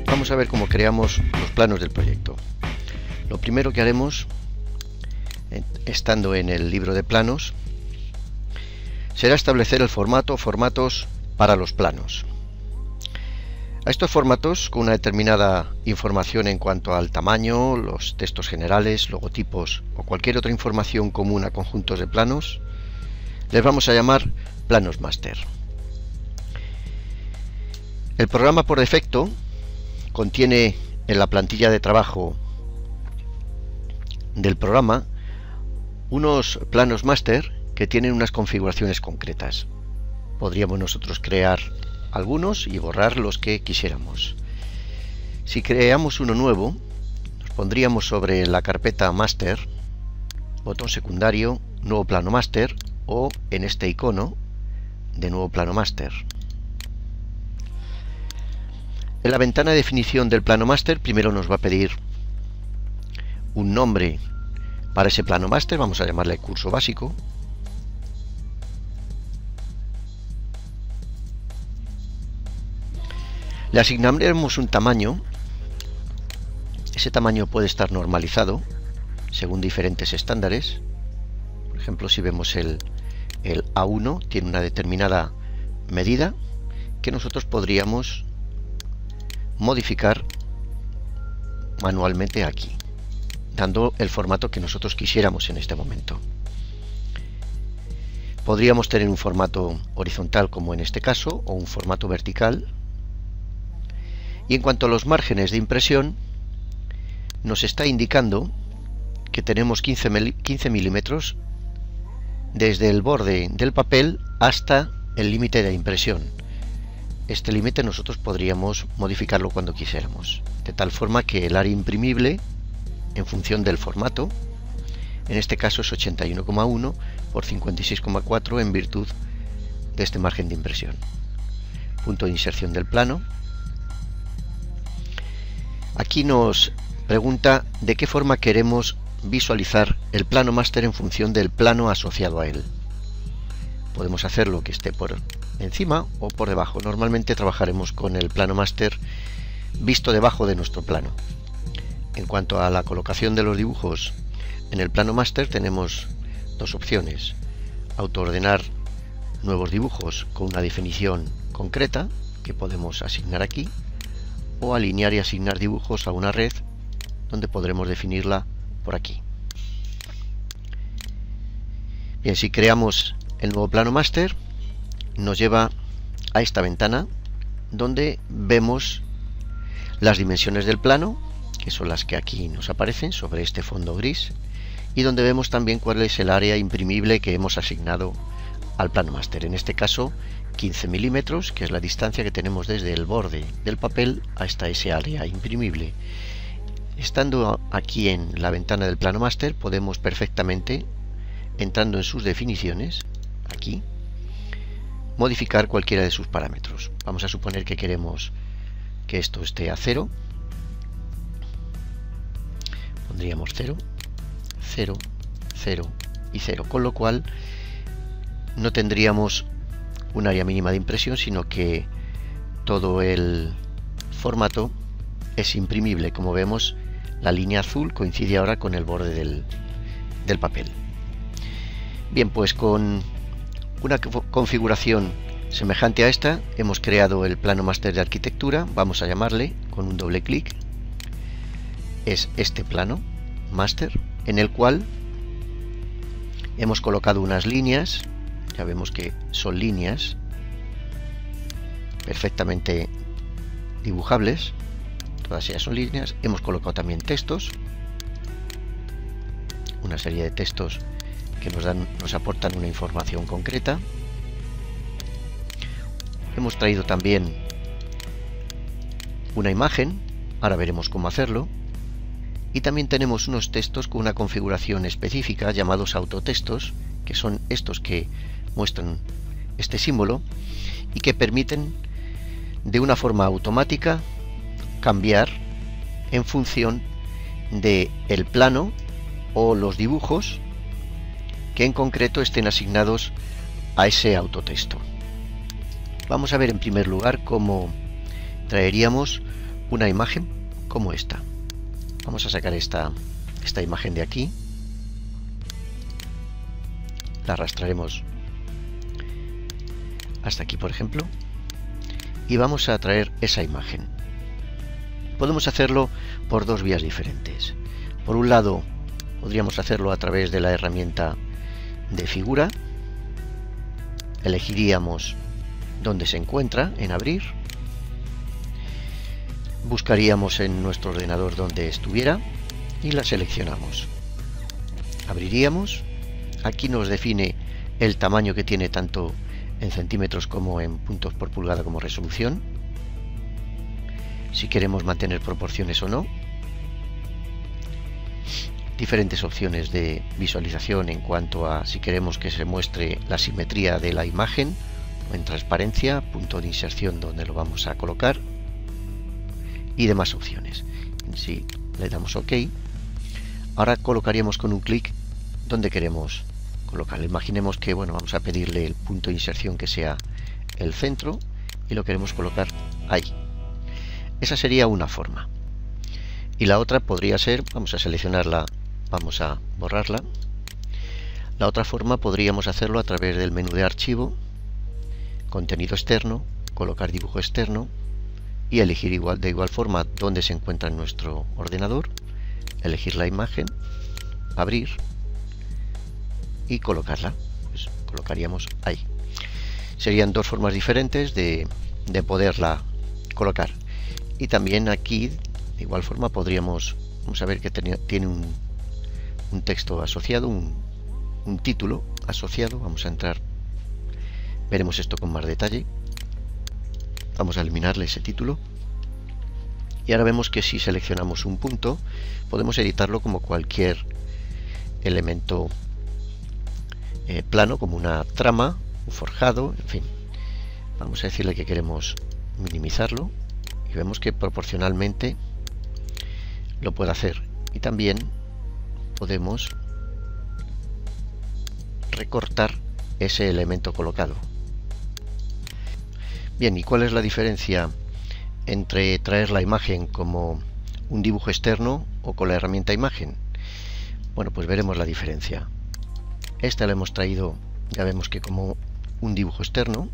Vamos a ver cómo creamos los planos del proyecto. Lo primero que haremos, estando en el libro de planos, será establecer el formato o formatos para los planos. A estos formatos, con una determinada información en cuanto al tamaño, los textos generales, logotipos o cualquier otra información común a conjuntos de planos, les vamos a llamar planos máster. El programa por defecto contiene en la plantilla de trabajo del programa unos planos máster que tienen unas configuraciones concretas. Podríamos nosotros crear algunos y borrar los que quisiéramos. Si creamos uno nuevo, nos pondríamos sobre la carpeta Master, botón secundario, nuevo plano máster, o en este icono de nuevo plano máster. En la ventana de definición del plano máster, primero nos va a pedir un nombre para ese plano máster, vamos a llamarle curso básico. Le asignaremos un tamaño. Ese tamaño puede estar normalizado según diferentes estándares. Por ejemplo, si vemos el A1 tiene una determinada medida que nosotros podríamos modificar manualmente aquí, dando el formato que nosotros quisiéramos en este momento. Podríamos tener un formato horizontal como en este caso, o un formato vertical. Y en cuanto a los márgenes de impresión, nos está indicando que tenemos 15 milímetros desde el borde del papel hasta el límite de impresión. Este límite nosotros podríamos modificarlo cuando quisiéramos, de tal forma que el área imprimible, en función del formato, en este caso es 81,1 por 56,4 en virtud de este margen de impresión. Punto de inserción del plano. Aquí nos pregunta de qué forma queremos visualizar el plano máster en función del plano asociado a él. Podemos hacerlo que esté por encima o por debajo. Normalmente trabajaremos con el plano máster visto debajo de nuestro plano. En cuanto a la colocación de los dibujos en el plano máster, tenemos dos opciones: autoordenar nuevos dibujos con una definición concreta que podemos asignar aquí, o alinear y asignar dibujos a una red donde podremos definirla por aquí. Bien, si creamos el nuevo plano máster, nos lleva a esta ventana donde vemos las dimensiones del plano, que son las que aquí nos aparecen sobre este fondo gris, y donde vemos también cuál es el área imprimible que hemos asignado al plano máster. En este caso 15 milímetros, que es la distancia que tenemos desde el borde del papel hasta ese área imprimible. Estando aquí en la ventana del plano máster, podemos perfectamente, entrando en sus definiciones, aquí, modificar cualquiera de sus parámetros. Vamos a suponer que queremos que esto esté a 0. Pondríamos 0, 0, 0 y 0, con lo cual no tendríamos un área mínima de impresión, sino que todo el formato es imprimible. Como vemos, la línea azul coincide ahora con el borde del papel. Bien, pues con una configuración semejante a esta hemos creado el plano máster de arquitectura. Vamos a llamarle con un doble clic. Es este plano máster en el cual hemos colocado unas líneas. Ya vemos que son líneas perfectamente dibujables. Todas ellas son líneas. Hemos colocado también textos, una serie de textos que nos aportan una información concreta. Hemos traído también una imagen, ahora veremos cómo hacerlo, y también tenemos unos textos con una configuración específica llamados autotextos, que son estos que muestran este símbolo y que permiten de una forma automática cambiar en función de el plano o los dibujos que en concreto estén asignados a ese autotexto. Vamos a ver en primer lugar cómo traeríamos una imagen como esta. Vamos a sacar esta imagen de aquí, la arrastraremos hasta aquí, por ejemplo, y vamos a traer esa imagen. Podemos hacerlo por dos vías diferentes. Por un lado, podríamos hacerlo a través de la herramienta de figura. Elegiríamos dónde se encuentra, en abrir. Buscaríamos en nuestro ordenador donde estuviera y la seleccionamos. Abriríamos. Aquí nos define el tamaño que tiene tanto en centímetros como en puntos por pulgada como resolución. Si queremos mantener proporciones o no. Diferentes opciones de visualización en cuanto a si queremos que se muestre la simetría de la imagen o en transparencia, punto de inserción donde lo vamos a colocar y demás opciones. Si le damos OK, ahora colocaríamos con un clic donde queremos colocarlo. Imaginemos que vamos a pedirle el punto de inserción que sea el centro y lo queremos colocar ahí. Esa sería una forma. Y la otra podría ser, vamos a seleccionarla, vamos a borrarla. La otra forma podríamos hacerlo a través del menú de archivo, contenido externo, colocar dibujo externo y elegir de igual forma dónde se encuentra en nuestro ordenador, elegir la imagen, abrir y colocarla. Pues colocaríamos ahí. Serían dos formas diferentes de poderla colocar. Y también aquí de igual forma podríamos, vamos a ver que tiene un texto asociado, un título asociado. Vamos a entrar, veremos esto con más detalle. Vamos a eliminarle ese título. Y ahora vemos que si seleccionamos un punto, podemos editarlo como cualquier elemento plano, como una trama, un forjado, en fin. Vamos a decirle que queremos minimizarlo y vemos que proporcionalmente lo puede hacer. Y también podemos recortar ese elemento colocado. Bien, ¿y cuál es la diferencia entre traer la imagen como un dibujo externo o con la herramienta imagen? Bueno, pues veremos la diferencia. Esta la hemos traído, ya vemos que como un dibujo externo.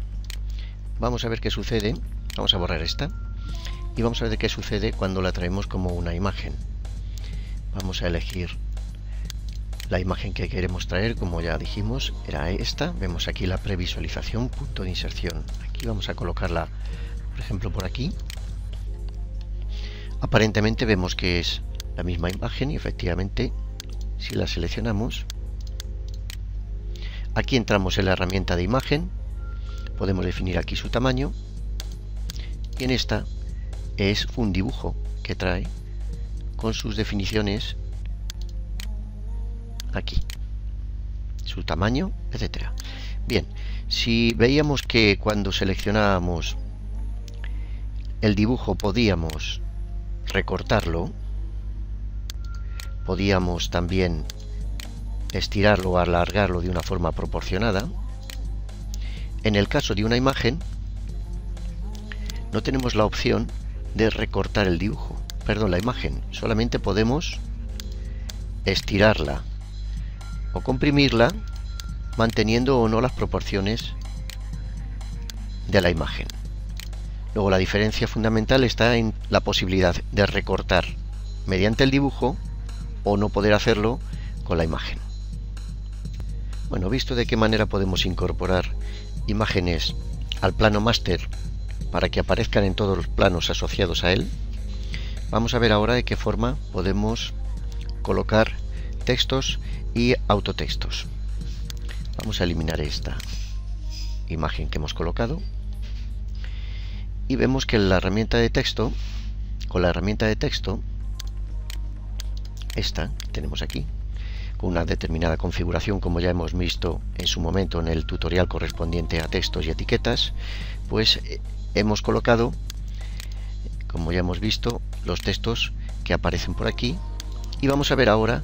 Vamos a ver qué sucede. Vamos a borrar esta y vamos a ver qué sucede cuando la traemos como una imagen. Vamos a elegir la imagen que queremos traer, como ya dijimos, era esta. Vemos aquí la previsualización, punto de inserción. Aquí vamos a colocarla, por ejemplo, por aquí. Aparentemente vemos que es la misma imagen y efectivamente, si la seleccionamos, aquí entramos en la herramienta de imagen, podemos definir aquí su tamaño y en esta es un dibujo que trae con sus definiciones aquí, su tamaño, etcétera. Bien, si veíamos que cuando seleccionábamos el dibujo podíamos recortarlo, podíamos también estirarlo o alargarlo de una forma proporcionada. En el caso de una imagen no tenemos la opción de recortar el dibujo, perdón, la imagen. Solamente podemos estirarla o comprimirla manteniendo o no las proporciones de la imagen. Luego la diferencia fundamental está en la posibilidad de recortar mediante el dibujo o no poder hacerlo con la imagen. Bueno, visto de qué manera podemos incorporar imágenes al plano máster para que aparezcan en todos los planos asociados a él, vamos a ver ahora de qué forma podemos colocar textos y autotextos. Vamos a eliminar esta imagen que hemos colocado y vemos que la herramienta de texto, con la herramienta de texto, esta que tenemos aquí, con una determinada configuración, como ya hemos visto en su momento en el tutorial correspondiente a textos y etiquetas, pues hemos colocado, como ya hemos visto, los textos que aparecen por aquí, y vamos a ver ahora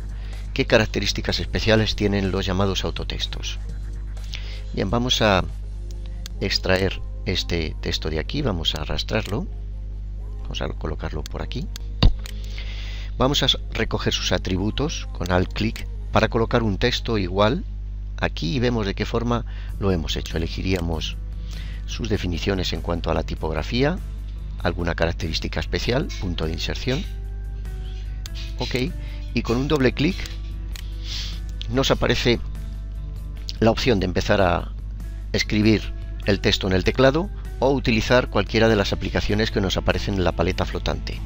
qué características especiales tienen los llamados autotextos. Bien, vamos a extraer este texto de aquí, vamos a arrastrarlo, vamos a colocarlo por aquí. Vamos a recoger sus atributos con alt-clic para colocar un texto igual aquí, y vemos de qué forma lo hemos hecho. Elegiríamos sus definiciones en cuanto a la tipografía, alguna característica especial, punto de inserción, ok, y con un doble clic nos aparece la opción de empezar a escribir el texto en el teclado o utilizar cualquiera de las aplicaciones que nos aparecen en la paleta flotante.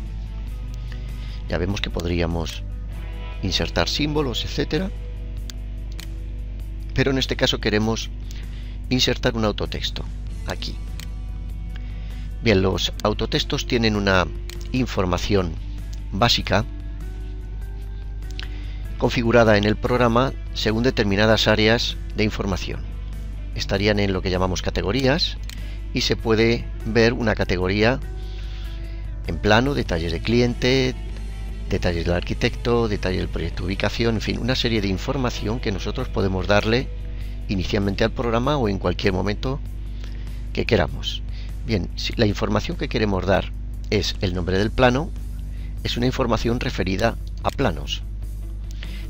Ya vemos que podríamos insertar símbolos, etcétera, pero en este caso queremos insertar un autotexto aquí. Bien, los autotextos tienen una información básica configurada en el programa según determinadas áreas de información. Estarían en lo que llamamos categorías, y se puede ver una categoría en plano, detalles de cliente, detalles del arquitecto, detalles del proyecto, ubicación, en fin, una serie de información que nosotros podemos darle inicialmente al programa o en cualquier momento que queramos. Bien, si la información que queremos dar es el nombre del plano, es una información referida a planos.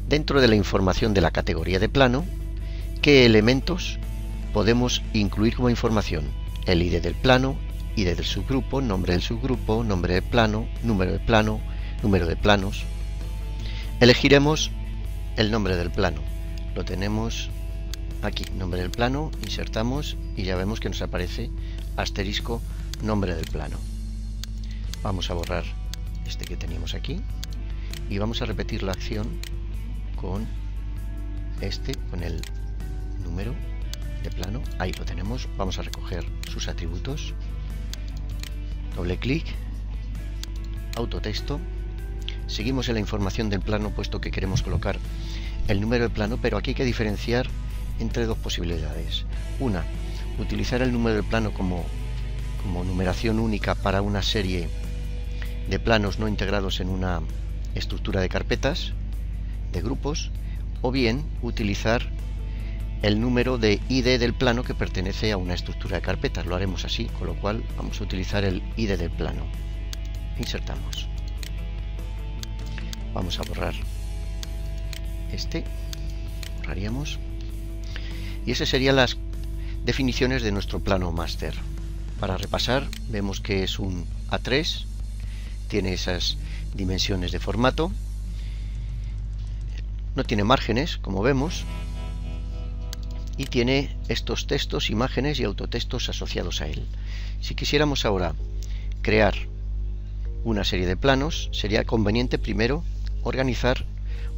Dentro de la información de la categoría de plano, ¿qué elementos podemos incluir como información? El ID del plano, ID del subgrupo, nombre del subgrupo, nombre del plano, número de planos. Elegiremos el nombre del plano. Lo tenemos aquí, nombre del plano, insertamos y ya vemos que nos aparece asterisco nombre del plano. Vamos a borrar este que teníamos aquí y vamos a repetir la acción con con el número de plano. Ahí lo tenemos. Vamos a recoger sus atributos, doble clic, autotexto. Seguimos en la información del plano, puesto que queremos colocar el número de plano, pero aquí hay que diferenciar entre dos posibilidades. Una, utilizar el número del plano como numeración única para una serie de planos no integrados en una estructura de carpetas, de grupos, o bien utilizar el número de ID del plano que pertenece a una estructura de carpetas. Lo haremos así, con lo cual vamos a utilizar el ID del plano. Insertamos. Vamos a borrar borraríamos, y esas serían las definiciones de nuestro plano máster. Para repasar, vemos que es un A3, tiene esas dimensiones de formato, no tiene márgenes, como vemos, y tiene estos textos, imágenes y autotextos asociados a él. Si quisiéramos ahora crear una serie de planos, sería conveniente primero organizar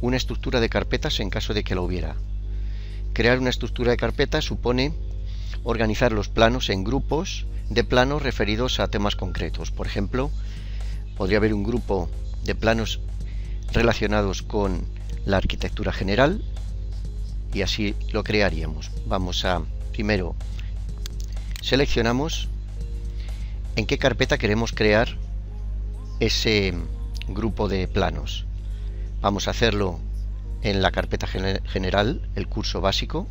una estructura de carpetas en caso de que la hubiera. Crear una estructura de carpetas supone organizar los planos en grupos de planos referidos a temas concretos. Por ejemplo, podría haber un grupo de planos relacionados con la arquitectura general, y así lo crearíamos. Primero seleccionamos en qué carpeta queremos crear ese grupo de planos. Vamos a hacerlo en la carpeta general, el curso básico,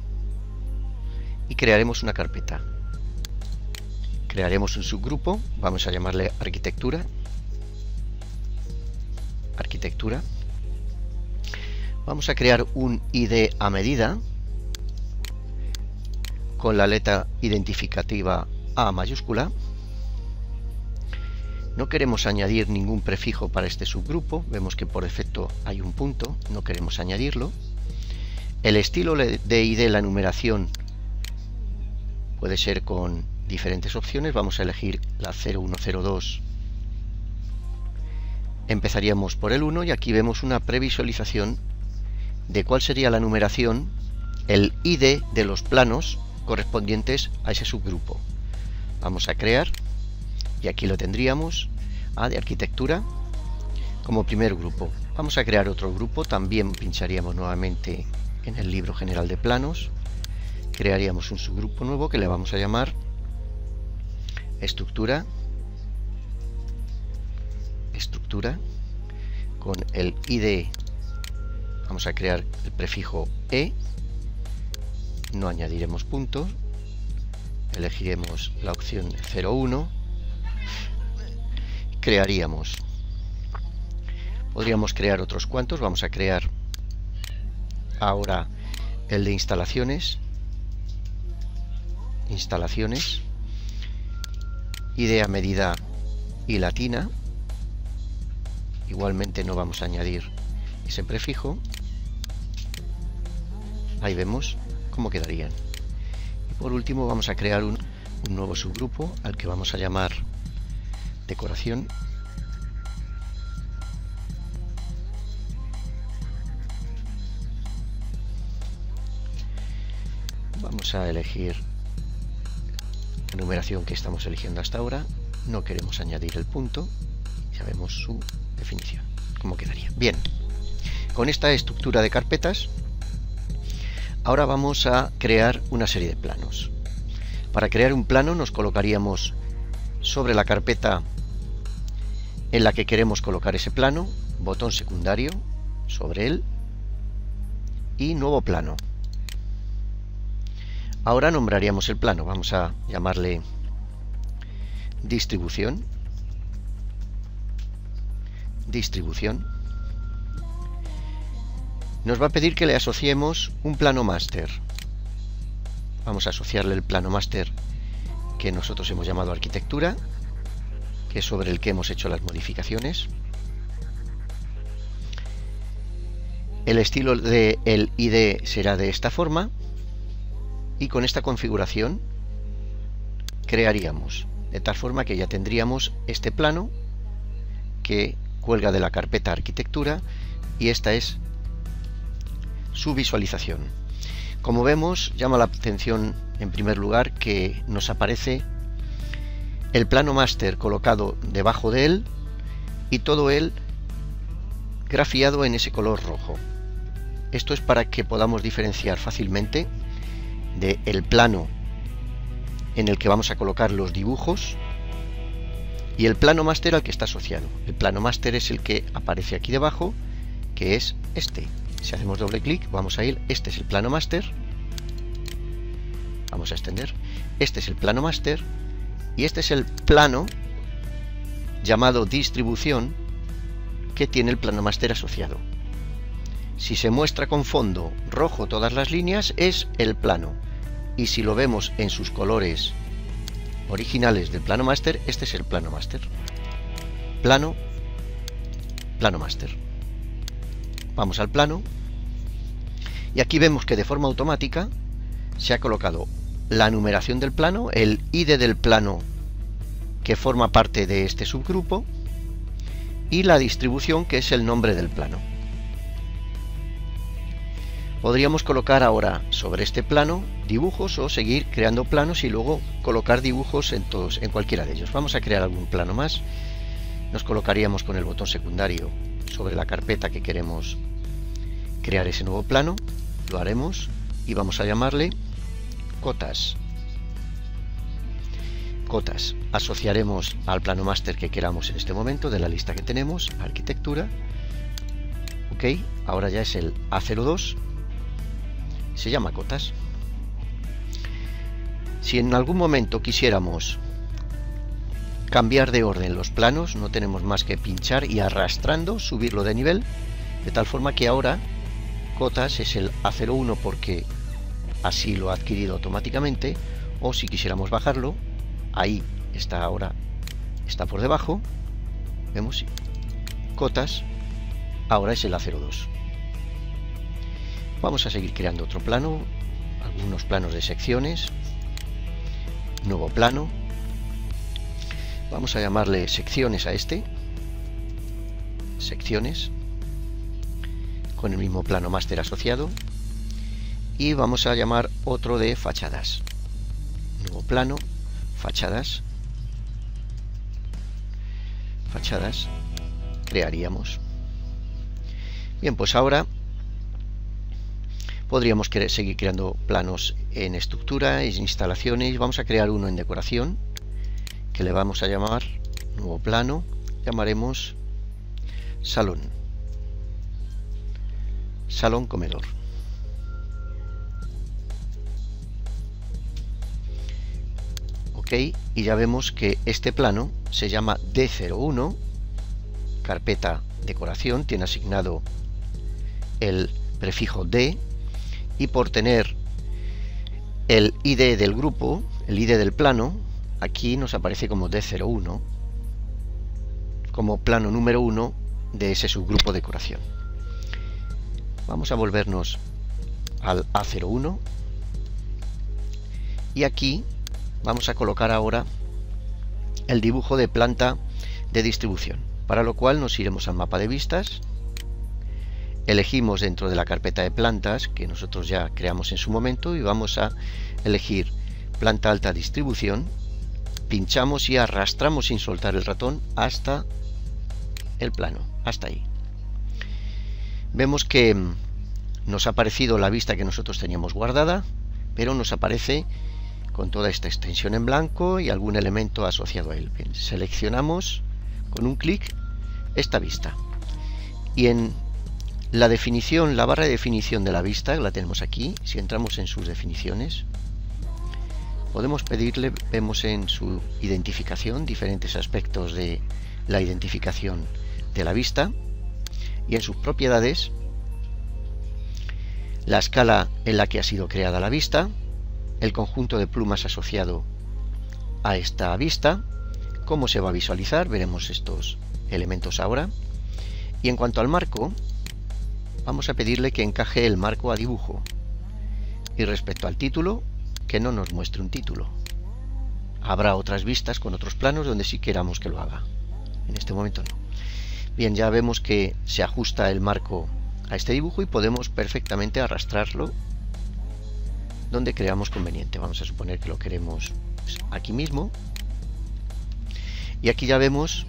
y crearemos una carpeta. Crearemos un subgrupo, vamos a llamarle arquitectura. Vamos a crear un ID a medida con la letra identificativa A mayúscula. No queremos añadir ningún prefijo para este subgrupo, vemos que por defecto hay un punto, no queremos añadirlo. El estilo de ID, la numeración, puede ser con diferentes opciones. Vamos a elegir la 0102. Empezaríamos por el 1 y aquí vemos una previsualización de cuál sería la numeración, el ID de los planos correspondientes a ese subgrupo. Vamos a crear y aquí lo tendríamos, A de arquitectura, como primer grupo. Vamos a crear otro grupo, también pincharíamos nuevamente en el libro general de planos, crearíamos un subgrupo nuevo que le vamos a llamar estructura, con el ID vamos a crear el prefijo E, no añadiremos puntos, elegiremos la opción 01, crearíamos, podríamos crear otros cuantos, vamos a crear ahora el de instalaciones, idea, medida y latina, igualmente no vamos a añadir ese prefijo, ahí vemos cómo quedarían. Y por último vamos a crear un nuevo subgrupo al que vamos a llamar decoración. Vamos a elegir la numeración que estamos eligiendo hasta ahora, no queremos añadir el punto, ya vemos su definición, cómo quedaría. Bien, con esta estructura de carpetas, ahora vamos a crear una serie de planos. Para crear un plano nos colocaríamos sobre la carpeta en la que queremos colocar ese plano, botón secundario, sobre él, y nuevo plano. Ahora nombraríamos el plano, vamos a llamarle distribución. Nos va a pedir que le asociemos un plano máster. Vamos a asociarle el plano máster que nosotros hemos llamado arquitectura, que es sobre el que hemos hecho las modificaciones. El estilo del ID será de esta forma, y con esta configuración crearíamos de tal forma que ya tendríamos este plano que cuelga de la carpeta arquitectura, y esta es su visualización. Como vemos, llama la atención en primer lugar que nos aparece el plano máster colocado debajo de él y todo él grafiado en ese color rojo. Esto es para que podamos diferenciar fácilmente del plano en el que vamos a colocar los dibujos y el plano máster al que está asociado. El plano máster es el que aparece aquí debajo, que es este. Si hacemos doble clic vamos a ir, este es el plano máster, vamos a extender, este es el plano máster y este es el plano llamado distribución que tiene el plano máster asociado. Si se muestra con fondo rojo todas las líneas es el plano, y si lo vemos en sus colores originales del plano máster, este es el plano máster. Plano máster. Vamos al plano y aquí vemos que de forma automática se ha colocado la numeración del plano, el ID del plano que forma parte de este subgrupo y la distribución, que es el nombre del plano. Podríamos colocar ahora sobre este plano dibujos o seguir creando planos y luego colocar dibujos en cualquiera de ellos. Vamos a crear algún plano más. Nos colocaríamos con el botón secundario sobre la carpeta que queremos crear ese nuevo plano. Lo haremos y vamos a llamarle cotas. Asociaremos al plano máster que queramos en este momento de la lista que tenemos, arquitectura. Ok, ahora ya es el A02. Se llama cotas. Si en algún momento quisiéramos cambiar de orden los planos, no tenemos más que pinchar y arrastrando subirlo de nivel, de tal forma que ahora cotas es el A01 porque así lo ha adquirido automáticamente, o si quisiéramos bajarlo, ahí está, ahora está por debajo, vemos, cotas ahora es el A02. Vamos a seguir creando otro plano, algunos planos de secciones, nuevo plano, vamos a llamarle secciones a este, secciones, con el mismo plano máster asociado, y vamos a llamar otro de fachadas, nuevo plano, fachadas, crearíamos Bien, pues ahora podríamos seguir creando planos en estructura, en instalaciones. Vamos a crear uno en decoración, que le vamos a llamar nuevo plano. Llamaremos salón. Salón comedor. Ok, y ya vemos que este plano se llama D01, carpeta decoración, tiene asignado el prefijo D, y por tener el ID del grupo, el ID del plano, aquí nos aparece como D01, como plano número 1 de ese subgrupo decoración. Vamos a volvernos al A01 y aquí vamos a colocar ahora el dibujo de planta de distribución, para lo cual nos iremos al mapa de vistas, elegimos dentro de la carpeta de plantas que nosotros ya creamos en su momento y vamos a elegir planta alta distribución, pinchamos y arrastramos sin soltar el ratón hasta el plano, hasta ahí. Vemos que nos ha aparecido la vista que nosotros teníamos guardada, pero nos aparece con toda esta extensión en blanco y algún elemento asociado a él. Bien, seleccionamos con un clic esta vista y en la definición, la barra de definición de la vista la tenemos aquí. Si entramos en sus definiciones, podemos pedirle, vemos en su identificación diferentes aspectos de la identificación de la vista, y en sus propiedades la escala en la que ha sido creada la vista, el conjunto de plumas asociado a esta vista, cómo se va a visualizar, veremos estos elementos ahora. Y en cuanto al marco, vamos a pedirle que encaje el marco a dibujo, y respecto al título, que no nos muestre un título. Habrá otras vistas con otros planos donde sí queramos que lo haga, en este momento no. Bien, ya vemos que se ajusta el marco a este dibujo y podemos perfectamente arrastrarlo donde creamos conveniente. Vamos a suponer que lo queremos aquí mismo, y aquí ya vemos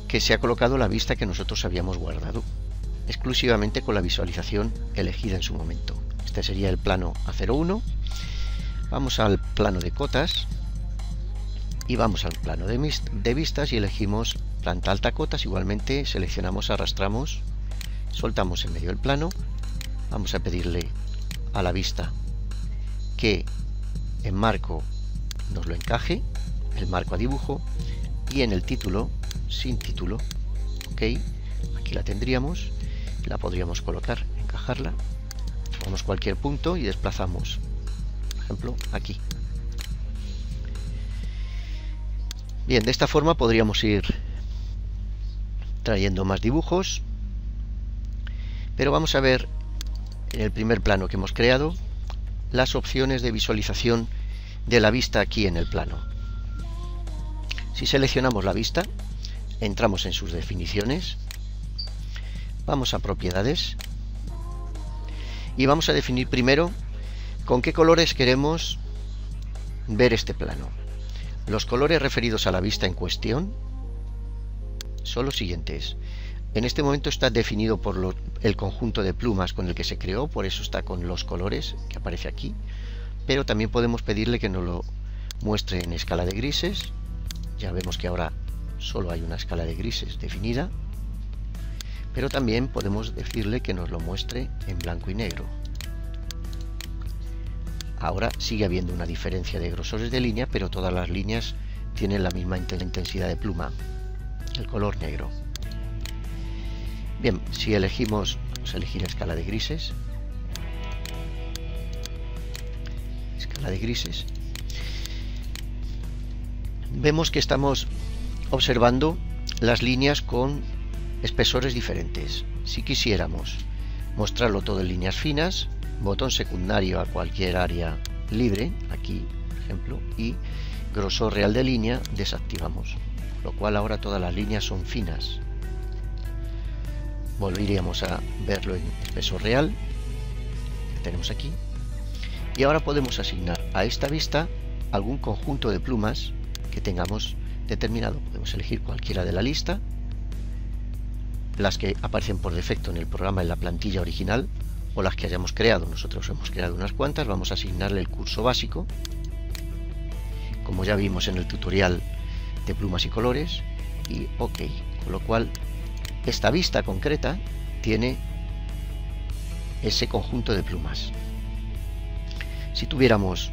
que se ha colocado la vista que nosotros habíamos guardado exclusivamente con la visualización elegida en su momento. Este sería el plano A01. Vamos al plano de cotas y vamos al plano de vistas y elegimos planta alta cotas. Igualmente seleccionamos, arrastramos, soltamos en medio del plano. Vamos a pedirle a la vista que en marco nos lo encaje, el marco a dibujo, y en el título, sin título. Ok, aquí la tendríamos, la podríamos colocar, encajarla. Vamos a cualquier punto y desplazamos, por ejemplo, aquí. Bien, de esta forma podríamos ir trayendo más dibujos, pero vamos a ver en el primer plano que hemos creado las opciones de visualización de la vista aquí en el plano. Si seleccionamos la vista, entramos en sus definiciones, vamos a propiedades y vamos a definir primero con qué colores queremos ver este plano. Los colores referidos a la vista en cuestión son los siguientes. En este momento está definido por el conjunto de plumas con el que se creó, por eso está con los colores que aparece aquí, pero también podemos pedirle que nos lo muestre en escala de grises. Ya vemos que ahora solo hay una escala de grises definida, pero también podemos decirle que nos lo muestre en blanco y negro. Ahora sigue habiendo una diferencia de grosores de línea, pero todas las líneas tienen la misma intensidad de pluma, el color negro. Bien, si elegimos, vamos a elegir escala de grises, vemos que estamos observando las líneas con espesores diferentes. Si quisiéramos mostrarlo todo en líneas finas, botón secundario a cualquier área libre, aquí por ejemplo, y grosor real de línea desactivamos, lo cual ahora todas las líneas son finas. Volveríamos a verlo en espesor real, que tenemos aquí, y ahora podemos asignar a esta vista algún conjunto de plumas que tengamos determinado. Podemos elegir cualquiera de la lista, las que aparecen por defecto en el programa en la plantilla original o las que hayamos creado. Nosotros hemos creado unas cuantas, vamos a asignarle el curso básico, como ya vimos en el tutorial de plumas y colores, y OK, con lo cual esta vista concreta tiene ese conjunto de plumas. Si tuviéramos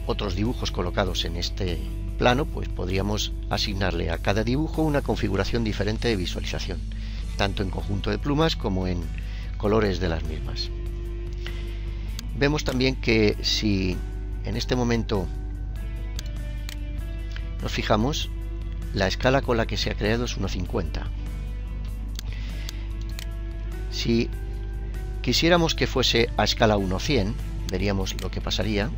otros dibujos colocados en este plano, pues podríamos asignarle a cada dibujo una configuración diferente de visualización, tanto en conjunto de plumas como en colores de las mismas. Vemos también que si en este momento nos fijamos, la escala con la que se ha creado es 1,50. Si quisiéramos que fuese a escala 1,100, veríamos lo que pasaría.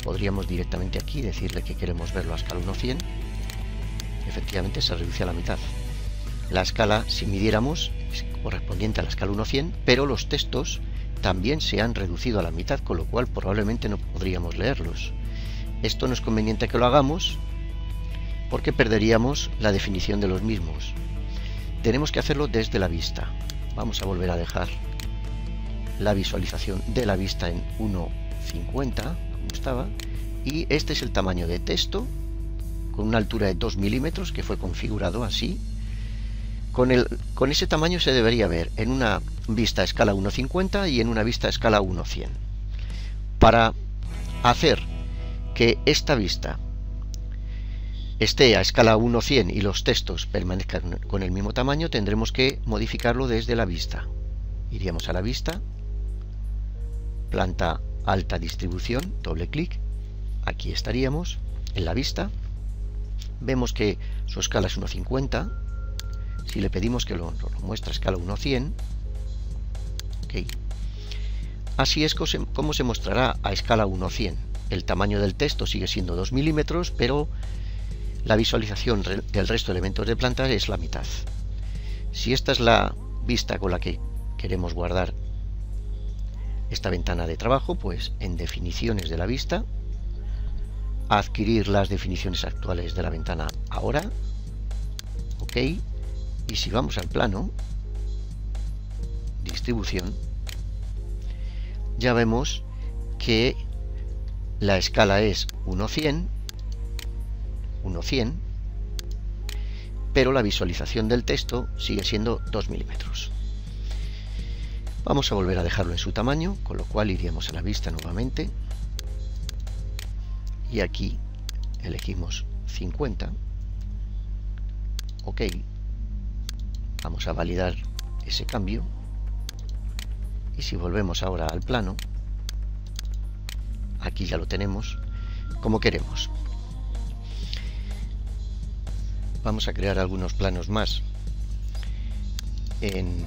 Podríamos directamente aquí decirle que queremos verlo a escala 1,100. Efectivamente se reduce a la mitad. La escala, si midiéramos, es correspondiente a la escala 1,100, pero los textos también se han reducido a la mitad, con lo cual probablemente no podríamos leerlos. Esto no es conveniente que lo hagamos porque perderíamos la definición de los mismos. Tenemos que hacerlo desde la vista. Vamos a volver a dejar la visualización de la vista en 1,50 como estaba, y este es el tamaño de texto con una altura de 2 milímetros que fue configurado así. Con ese tamaño se debería ver en una vista a escala 1,50 y en una vista a escala 1,100. Para hacer que esta vista esté a escala 1,100 y los textos permanezcan con el mismo tamaño, tendremos que modificarlo desde la vista. Iríamos a la vista, planta alta distribución, doble clic, aquí estaríamos en la vista, vemos que su escala es 1,50, si le pedimos que lo muestre a escala 1,100, OK. Así es como se mostrará a escala 1,100. El tamaño del texto sigue siendo 2 milímetros, pero la visualización del resto de elementos de planta es la mitad. Si esta es la vista con la que queremos guardar esta ventana de trabajo, pues en definiciones de la vista, adquirir las definiciones actuales de la ventana ahora, OK, y si vamos al plano, distribución, ya vemos que la escala es 1,100, pero la visualización del texto sigue siendo 2 milímetros. Vamos a volver a dejarlo en su tamaño, con lo cual iríamos a la vista nuevamente y aquí elegimos 50. OK. Vamos a validar ese cambio y si volvemos ahora al plano, aquí ya lo tenemos como queremos. Vamos a crear algunos planos más. En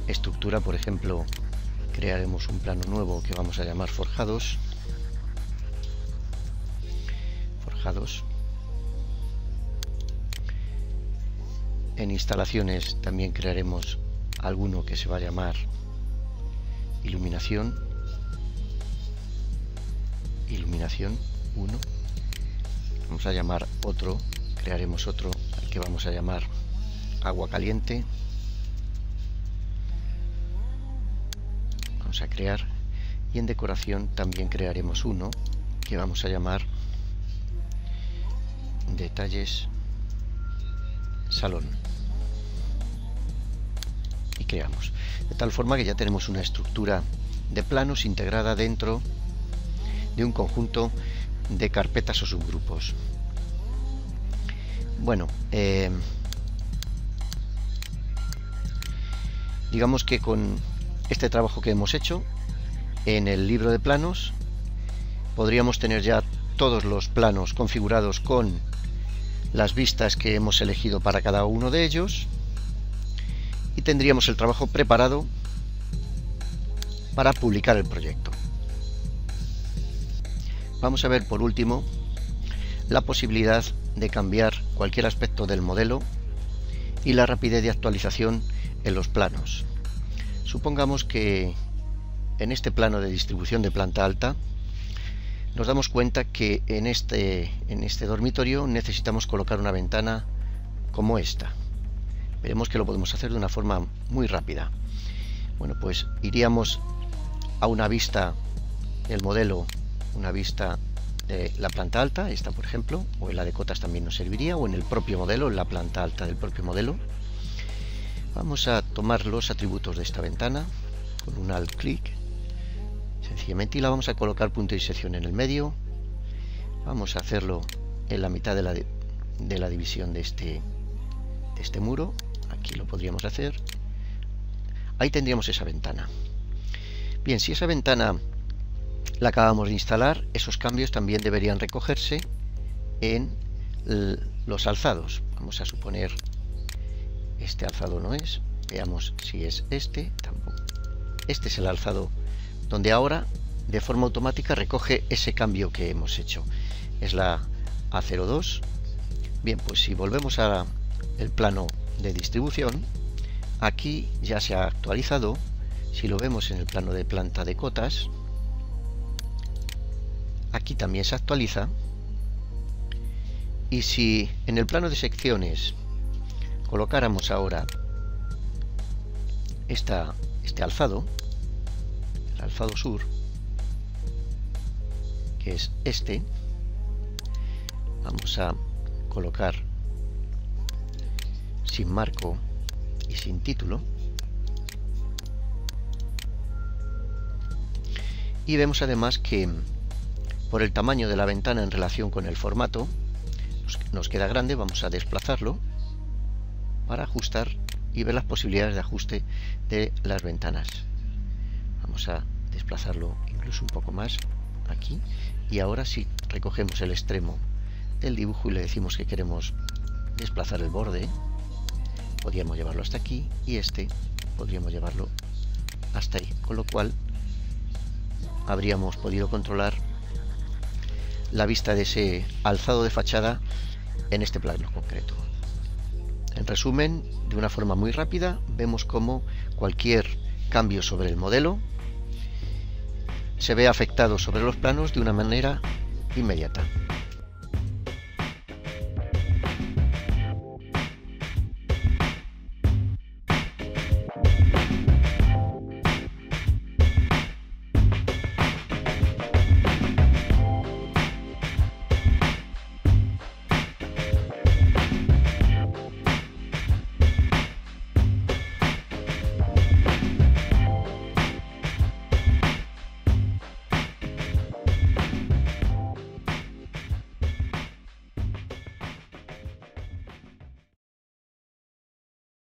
estructura, por ejemplo, crearemos un plano nuevo que vamos a llamar forjados. En instalaciones también crearemos alguno que se va a llamar iluminación 1. Vamos a llamar otro, crearemos otro al que vamos a llamar agua caliente. Vamos a crear, y en decoración también crearemos uno que vamos a llamar detalles salón, y creamos, de tal forma que ya tenemos una estructura de planos integrada dentro de un conjunto de carpetas o subgrupos. Bueno, digamos que con este trabajo que hemos hecho en el libro de planos podríamos tener ya todos los planos configurados con las vistas que hemos elegido para cada uno de ellos, y tendríamos el trabajo preparado para publicar el proyecto. Vamos a ver por último la posibilidad de cambiar cualquier aspecto del modelo y la rapidez de actualización en los planos. Supongamos que en este plano de distribución de planta alta nos damos cuenta que en este dormitorio necesitamos colocar una ventana como esta. Veremos que lo podemos hacer de una forma muy rápida. Bueno, pues iríamos a una vista del modelo, una vista de la planta alta, esta por ejemplo, o en la de cotas también nos serviría, o en el propio modelo, en la planta alta del propio modelo. Vamos a tomar los atributos de esta ventana con un alt clic sencillamente y la vamos a colocar punto y sección en el medio. Vamos a hacerlo en la mitad de la división de este muro. Aquí lo podríamos hacer. Ahí tendríamos esa ventana. Bien, si esa ventana la acabamos de instalar, esos cambios también deberían recogerse en los alzados. Vamos a suponer este alzado no es. Veamos si es este. Tampoco. Este es el alzado donde ahora de forma automática recoge ese cambio que hemos hecho. Es la A02. Bien, pues si volvemos a el plano de distribución, aquí ya se ha actualizado. Si lo vemos en el plano de planta de cotas, aquí también se actualiza. Y si en el plano de secciones colocáramos ahora este alzado, el alzado sur, que es este, vamos a colocar sin marco y sin título, y vemos además que por el tamaño de la ventana en relación con el formato nos queda grande. Vamos a desplazarlo para ajustar y ver las posibilidades de ajuste de las ventanas. Vamos a desplazarlo incluso un poco más aquí, y ahora si recogemos el extremo del dibujo y le decimos que queremos desplazar el borde, podríamos llevarlo hasta aquí, y este podríamos llevarlo hasta ahí, con lo cual habríamos podido controlar la vista de ese alzado de fachada en este plano concreto. En resumen, de una forma muy rápida, vemos cómo cualquier cambio sobre el modelo se ve afectado sobre los planos de una manera inmediata.